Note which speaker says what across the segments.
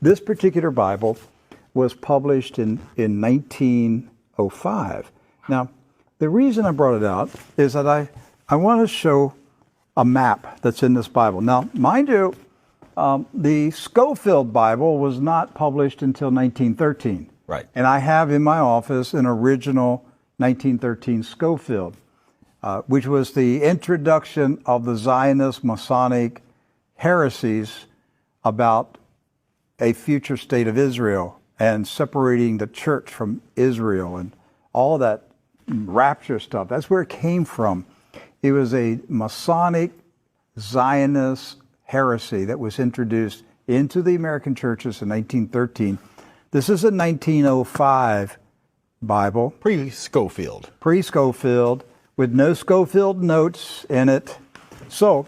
Speaker 1: This particular Bible was published in 1905. Now, the reason I brought it out is that I want to show a map that's in this Bible. Now, mind you, the Scofield Bible was not published until 1913.
Speaker 2: Right.
Speaker 1: And I have in my office an original 1913 Scofield, which was the introduction of the Zionist Masonic heresies about a future state of Israel and separating the church from Israel and all that rapture stuff. That's where it came from. It was a Masonic Zionist heresy that was introduced into the American churches in 1913. This is a 1905 Bible.
Speaker 2: Pre-Scofield.
Speaker 1: Pre-Scofield, with no Scofield notes in it. So,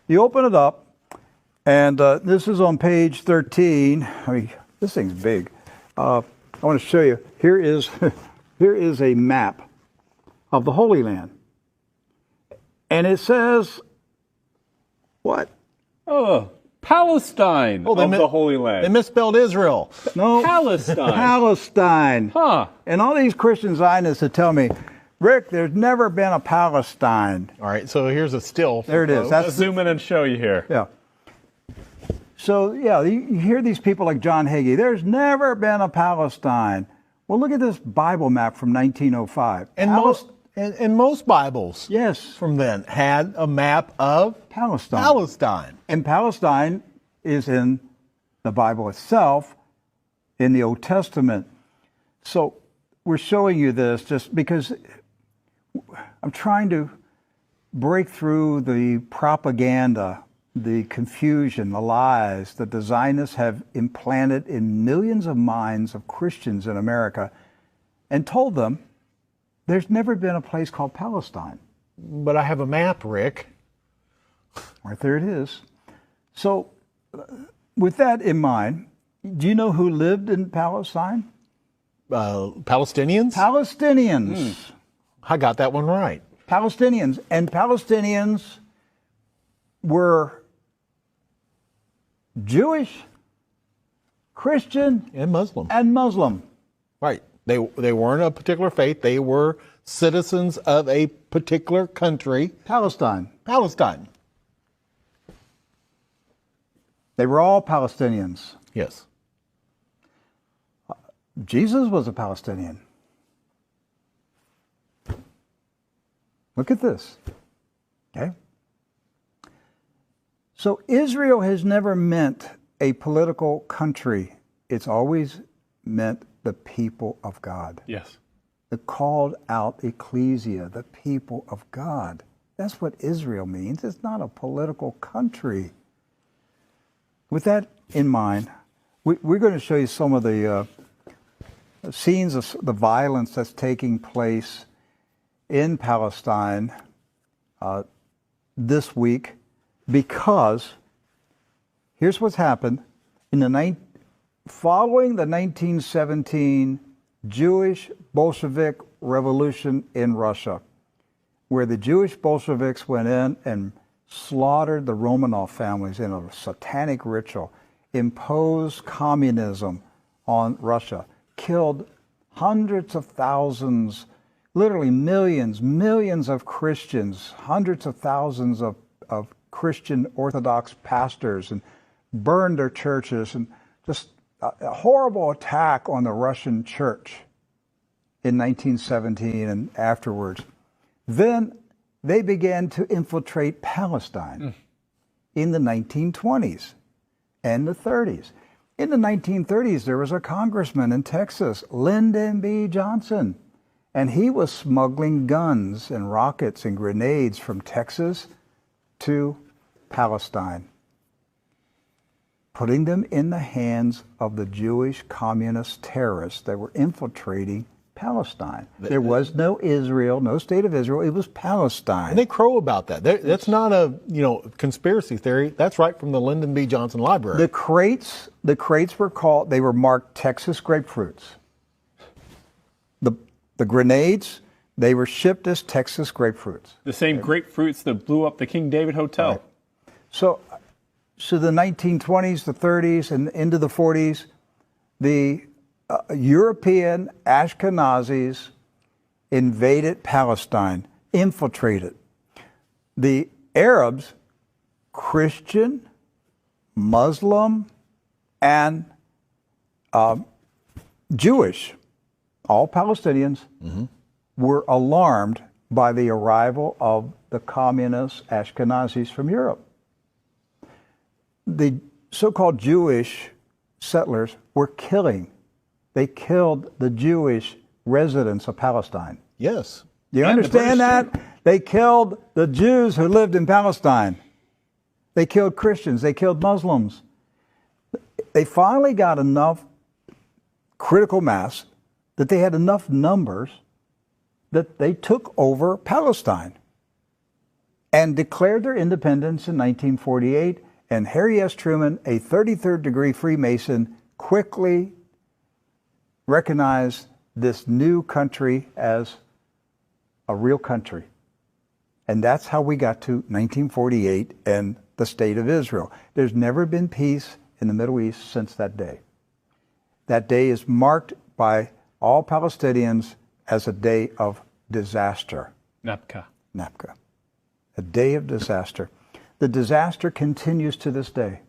Speaker 1: you open it up, and this is on page 13. I mean, this thing's big. I want to show you. Here is a map of the Holy Land. And it says, what?
Speaker 3: Oh, Palestine of the Holy Land.
Speaker 2: They misspelled Israel.
Speaker 1: No.
Speaker 3: Palestine.
Speaker 1: Palestine.
Speaker 3: Huh.
Speaker 1: And all these Christian Zionists that tell me, Rick, there's never been a Palestine.
Speaker 2: All right, so here's a still.
Speaker 1: There it is.
Speaker 3: Let's zoom in and show you here.
Speaker 1: Yeah. So, yeah, you hear these people like John Hagee, there's never been a Palestine. Well, look at this Bible map from 1905.
Speaker 2: And most Bibles,
Speaker 1: yes,
Speaker 2: from then had a map of
Speaker 1: Palestine. And Palestine is in the Bible itself, in the Old Testament. So we're showing you this just because I'm trying to break through the propaganda, the confusion, the lies that the Zionists have implanted in millions of minds of Christians in America, and told them there's never been a place called Palestine.
Speaker 2: But I have a map, Rick.
Speaker 1: Right there it is. So, with that in mind, do you know who lived in Palestine?
Speaker 2: Palestinians?
Speaker 1: Palestinians.
Speaker 2: I got that one right.
Speaker 1: Palestinians. And Palestinians were Jewish, Christian,
Speaker 2: And Muslim.
Speaker 1: and Muslim.
Speaker 2: Right. They weren't a particular faith. They were citizens of a particular country.
Speaker 1: Palestine.
Speaker 2: Palestine.
Speaker 1: They were all Palestinians.
Speaker 2: Yes.
Speaker 1: Jesus was a Palestinian. Look at this. Okay? So Israel has never meant a political country. It's always meant the people of God.
Speaker 3: Yes.
Speaker 1: The called out ecclesia, the people of God. That's what Israel means. It's not a political country. With that in mind, we're going to show you some of the scenes of the violence that's taking place in Palestine this week, because here's what's happened. Following the 1917 Jewish Bolshevik Revolution in Russia, where the Jewish Bolsheviks went in and slaughtered the Romanov families in a satanic ritual, imposed communism on Russia, killed hundreds of thousands, literally millions of Christians, hundreds of thousands of Christian Orthodox pastors, and burned their churches, and just a horrible attack on the Russian church in 1917 and afterwards. Then they began to infiltrate Palestine in the 1920s and the 30s. In the 1930s, there was a congressman in Texas, Lyndon B. Johnson, and he was smuggling guns and rockets and grenades from Texas to Palestine, putting them in the hands of the Jewish communist terrorists that were infiltrating Palestine. There was no Israel, no state of Israel. It was Palestine.
Speaker 2: And they crow about that. That's not a conspiracy theory. That's right from the Lyndon B. Johnson Library.
Speaker 1: The crates were marked Texas grapefruits. The grenades, they were shipped as Texas grapefruits.
Speaker 3: The same grapefruits that blew up the King David Hotel.
Speaker 1: Right. So to the 1920s, the 30s, and into the 40s, the European Ashkenazis invaded Palestine, infiltrated. The Arabs, Christian, Muslim, and Jewish, all Palestinians, were alarmed by the arrival of the communist Ashkenazis from Europe. The so-called Jewish settlers were killing. They killed the Jewish residents of Palestine.
Speaker 2: Yes.
Speaker 1: Do you
Speaker 3: And the
Speaker 1: understand
Speaker 3: British
Speaker 1: that? They killed the Jews who lived in Palestine. They killed Christians. They killed Muslims. They finally got enough critical mass that they had enough numbers that they took over Palestine and declared their independence in 1948. And Harry S. Truman, a 33rd degree Freemason, quickly recognized this new country as a real country. And that's how we got to 1948 and the State of Israel. There's never been peace in the Middle East since that day. That day is marked by all Palestinians as a day of disaster.
Speaker 3: Napka.
Speaker 1: A day of disaster. The disaster continues to this day.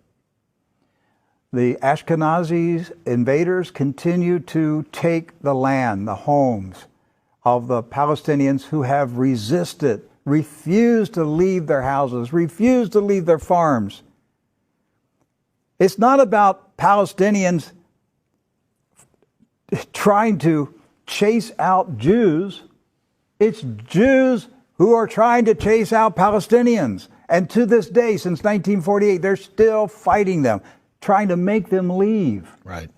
Speaker 1: The Ashkenazis invaders continue to take the land, the homes of the Palestinians who have resisted, refused to leave their houses, refused to leave their farms. It's not about Palestinians trying to chase out Jews. It's Jews who are trying to chase out Palestinians. And to this day, since 1948, they're still fighting them, trying to make them leave.
Speaker 2: Right.